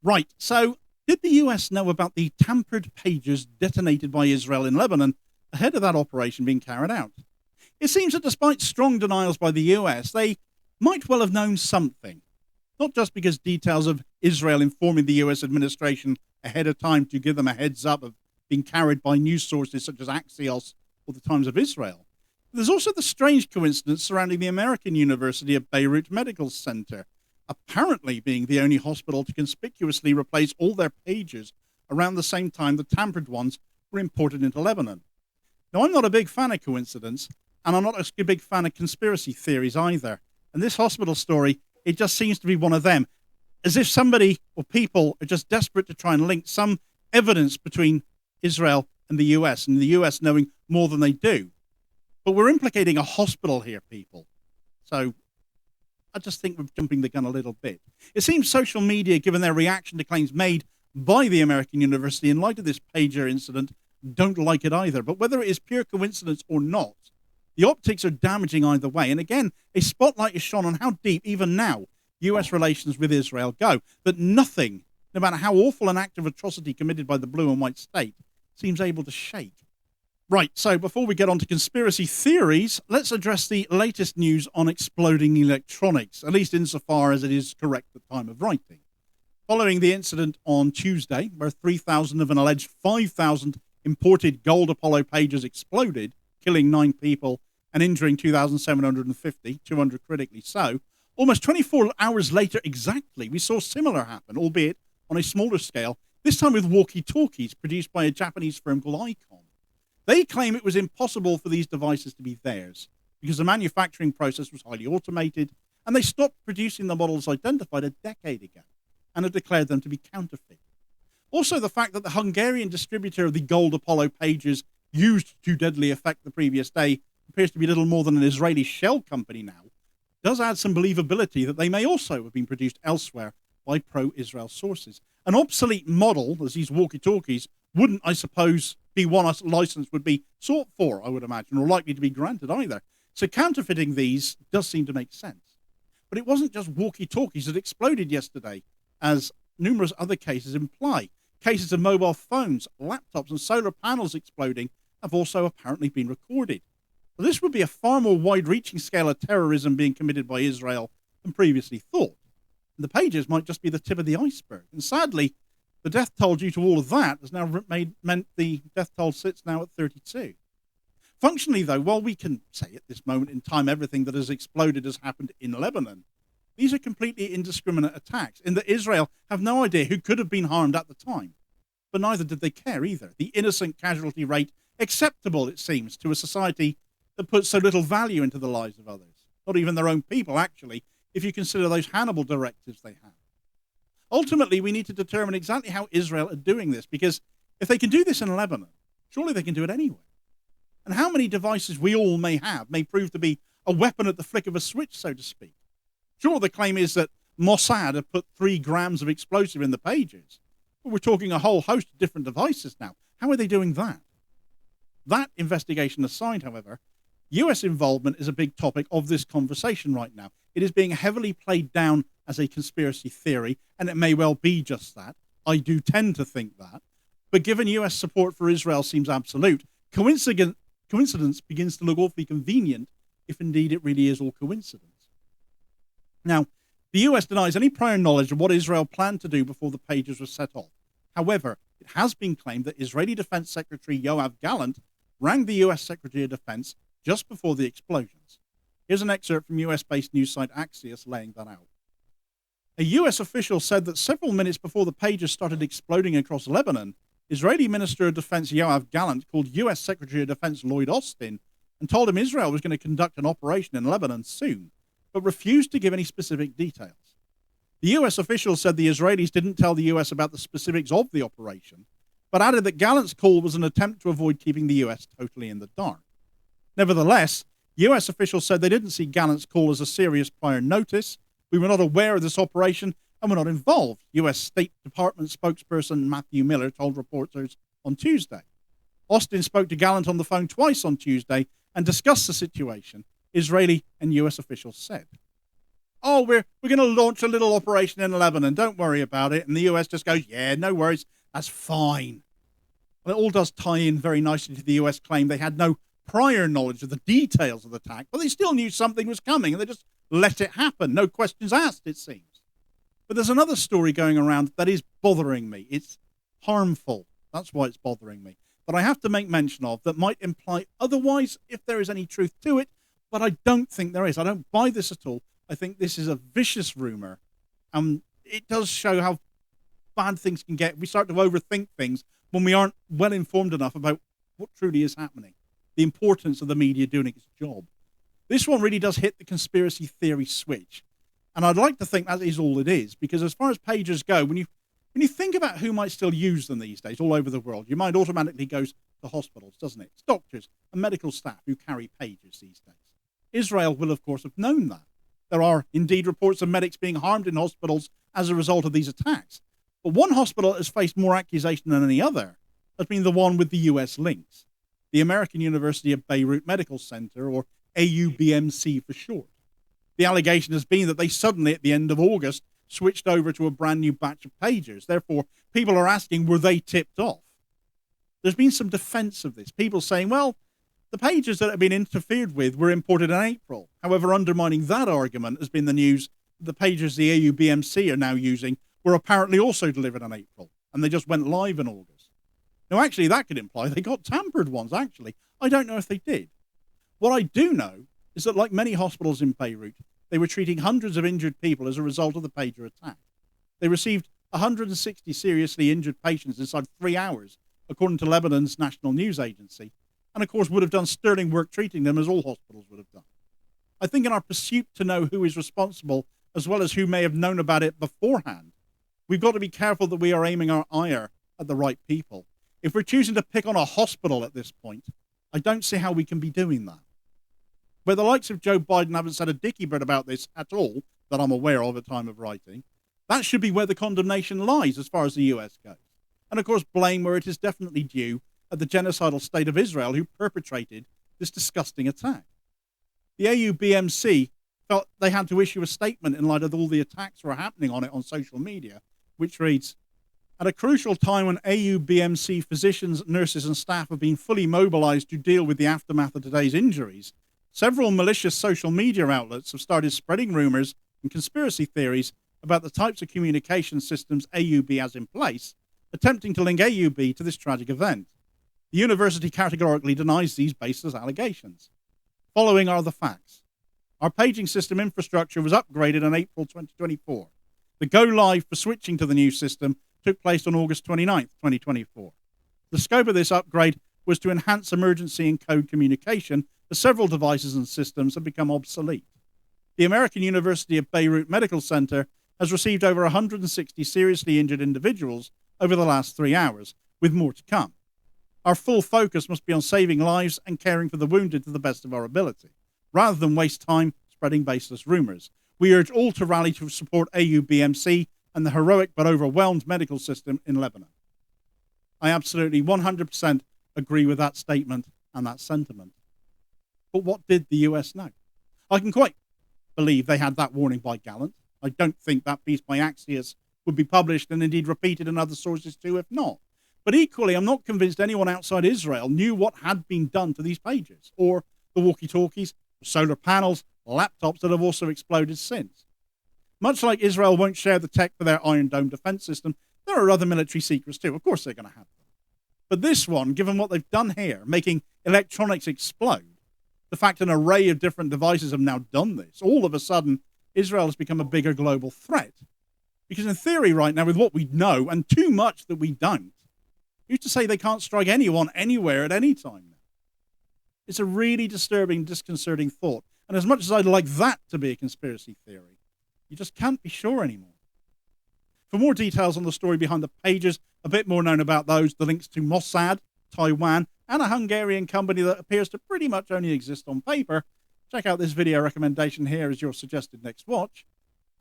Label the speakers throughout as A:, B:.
A: Right, so did the US know about the tampered pages detonated by Israel in Lebanon ahead of that operation being carried out? It seems that despite strong denials by the US, they might well have known something. Not just because details of Israel informing the US administration ahead of time to give them a heads up of being carried by news sources such as Axios or the Times of Israel. There's also the strange coincidence surrounding the American University of Beirut Medical Center, apparently being the only hospital to conspicuously replace all their pages around the same time the tampered ones were imported into Lebanon. Now, I'm not a big fan of coincidence, and I'm not a big fan of conspiracy theories either. And this hospital story, it just seems to be one of them, as if somebody or people are just desperate to try and link some evidence between Israel and the US knowing more than they do. But we're implicating a hospital here, people. So I just think we're jumping the gun a little bit. It seems social media, given their reaction to claims made by the American University in light of this pager incident, don't like it either. But whether it is pure coincidence or not, the optics are damaging either way. And again, a spotlight is shone on how deep, even now, US relations with Israel go. That nothing, no matter how awful an act of atrocity committed by the blue and white state, seems able to shake. Right, so before we get on to conspiracy theories, let's address the latest news on exploding electronics, at least insofar as it is correct at the time of writing. Following the incident on Tuesday, where 3,000 of an alleged 5,000 imported gold Apollo pages exploded, killing 9 people and injuring 2,750, 200 critically so, almost 24 hours later exactly, we saw similar happen, albeit on a smaller scale, this time with walkie-talkies produced by a Japanese firm called Icon. They claim it was impossible for these devices to be theirs because the manufacturing process was highly automated, and they stopped producing the models identified a decade ago and have declared them to be counterfeit. Also, the fact that the Hungarian distributor of the gold Apollo pages used to deadly effect the previous day appears to be little more than an Israeli shell company now does add some believability that they may also have been produced elsewhere by pro-Israel sources. An obsolete model, as these walkie-talkies, wouldn't, I suppose, be one a license would be sought for, I would imagine, or likely to be granted either. So counterfeiting these does seem to make sense. But it wasn't just walkie-talkies that exploded yesterday, as numerous other cases imply. Cases of mobile phones, laptops, and solar panels exploding have also apparently been recorded. So this would be a far more wide-reaching scale of terrorism being committed by Israel than previously thought. And the pages might just be the tip of the iceberg. And sadly, the death toll due to all of that has now meant the death toll sits now at 32. Functionally, though, while we can say at this moment in time everything that has exploded has happened in Lebanon, these are completely indiscriminate attacks in that Israel have no idea who could have been harmed at the time. But neither did they care either. The innocent casualty rate, acceptable, it seems, to a society that puts so little value into the lives of others. Not even their own people, actually, if you consider those Hannibal directives they have. Ultimately, we need to determine exactly how Israel are doing this, because if they can do this in Lebanon, surely they can do it anywhere. And how many devices we all may have may prove to be a weapon at the flick of a switch, so to speak. Sure, the claim is that Mossad have put 3 grams of explosive in the pages, but we're talking a whole host of different devices now. How are they doing that? That investigation aside, however, US involvement is a big topic of this conversation right now. It is being heavily played down as a conspiracy theory, and it may well be just that. I do tend to think that. But given US support for Israel seems absolute, coincidence begins to look awfully convenient, if indeed it really is all coincidence. Now, the US denies any prior knowledge of what Israel planned to do before the pages were set off. However, it has been claimed that Israeli Defense Secretary Yoav Gallant rang the US Secretary of Defense just before the explosions. Here's an excerpt from US-based news site Axios laying that out. A US official said that several minutes before the pages started exploding across Lebanon, Israeli Minister of Defense Yoav Gallant called US Secretary of Defense Lloyd Austin and told him Israel was going to conduct an operation in Lebanon soon, but refused to give any specific details. The US official said the Israelis didn't tell the US about the specifics of the operation, but added that Gallant's call was an attempt to avoid keeping the US totally in the dark. Nevertheless, US officials said they didn't see Gallant's call as a serious prior notice. We were not aware of this operation and were not involved, US State Department spokesperson Matthew Miller told reporters on Tuesday. Austin spoke to Gallant on the phone twice on Tuesday and discussed the situation, Israeli and US officials said. Oh, we're going to launch a little operation in Lebanon. Don't worry about it. And the US just goes, yeah, no worries. That's fine. Well, it all does tie in very nicely to the US claim they had no prior knowledge of the details of the attack, but they still knew something was coming and they just let it happen. No questions asked, it seems. But there's another story going around that is bothering me. It's harmful. That's why it's bothering me. That I have to make mention of that might imply otherwise if there is any truth to it, but I don't think there is. I don't buy this at all. I think this is a vicious rumor. It does show how bad things can get. We start to overthink things when we aren't well informed enough about what truly is happening. The importance of the media doing its job. This one really does hit the conspiracy theory switch. And I'd like to think that is all it is, because as far as pagers go, when you think about who might still use them these days all over the world, your mind automatically goes to hospitals, doesn't it? It's doctors and medical staff who carry pagers these days. Israel will, of course, have known that. There are indeed reports of medics being harmed in hospitals as a result of these attacks. But one hospital that has faced more accusation than any other has been the one with the US links, the American University of Beirut Medical Center, or aubmc for short. The allegation has been that they suddenly, at the end of August, switched over to a brand new batch of pagers. Therefore, people are asking, were they tipped off? There's been some defense of this. People saying, well, the pagers that have been interfered with were imported in April. However, undermining that argument has been the news that the pagers the aubmc are now using were apparently also delivered in April, and they just went live in August. Now, actually, that could imply they got tampered ones, actually. I don't know if they did. What I do know is that, like many hospitals in Beirut, they were treating hundreds of injured people as a result of the pager attack. They received 160 seriously injured patients inside 3 hours, according to Lebanon's national news agency, and of course would have done sterling work treating them, as all hospitals would have done. I think in our pursuit to know who is responsible, as well as who may have known about it beforehand, we've got to be careful that we are aiming our ire at the right people. If we're choosing to pick on a hospital at this point, I don't see how we can be doing that. Where the likes of Joe Biden haven't said a dicky bird about this at all, that I'm aware of at time of writing, that should be where the condemnation lies as far as the US goes. And of course, blame where it is definitely due at the genocidal state of Israel who perpetrated this disgusting attack. The aubmc felt they had to issue a statement in light of all the attacks that were happening on it on social media, which reads, at a crucial time when aubmc physicians, nurses and staff have been fully mobilized to deal with the aftermath of today's injuries, several malicious social media outlets have started spreading rumors and conspiracy theories about the types of communication systems AUB has in place, attempting to link AUB to this tragic event. The university categorically denies these baseless allegations. Following are the facts. Our paging system infrastructure was upgraded in April 2024. The go-live for switching to the new system took place on August 29th, 2024. The scope of this upgrade was to enhance emergency and code communication, as several devices and systems have become obsolete. The American University of Beirut Medical Center has received over 160 seriously injured individuals over the last 3 hours, with more to come. Our full focus must be on saving lives and caring for the wounded to the best of our ability, rather than waste time spreading baseless rumors. We urge all to rally to support aubmc and the heroic but overwhelmed medical system in Lebanon. I absolutely 100% agree with that statement and that sentiment. But what did the US know? I can quite believe they had that warning by Gallant. I don't think that piece by Axios would be published and indeed repeated in other sources too, if not. But equally, I'm not convinced anyone outside Israel knew what had been done to these pages, or the walkie-talkies, solar panels, laptops that have also exploded since. Much like Israel won't share the tech for their Iron Dome defense system, there are other military secrets too. Of course they're going to have them. But this one, given what they've done here, making electronics explode, the fact an array of different devices have now done this, all of a sudden, Israel has become a bigger global threat. Because in theory right now, with what we know, and too much that we don't, who's to say they can't strike anyone, anywhere, at any time now? It's a really disturbing, disconcerting thought. And as much as I'd like that to be a conspiracy theory, you just can't be sure anymore. For more details on the story behind the pages, a bit more known about those, the links to Mossad, Taiwan, and a Hungarian company that appears to pretty much only exist on paper, check out this video recommendation here as your suggested next watch.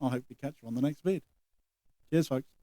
A: I'll hopefully catch you on the next vid. Cheers, folks.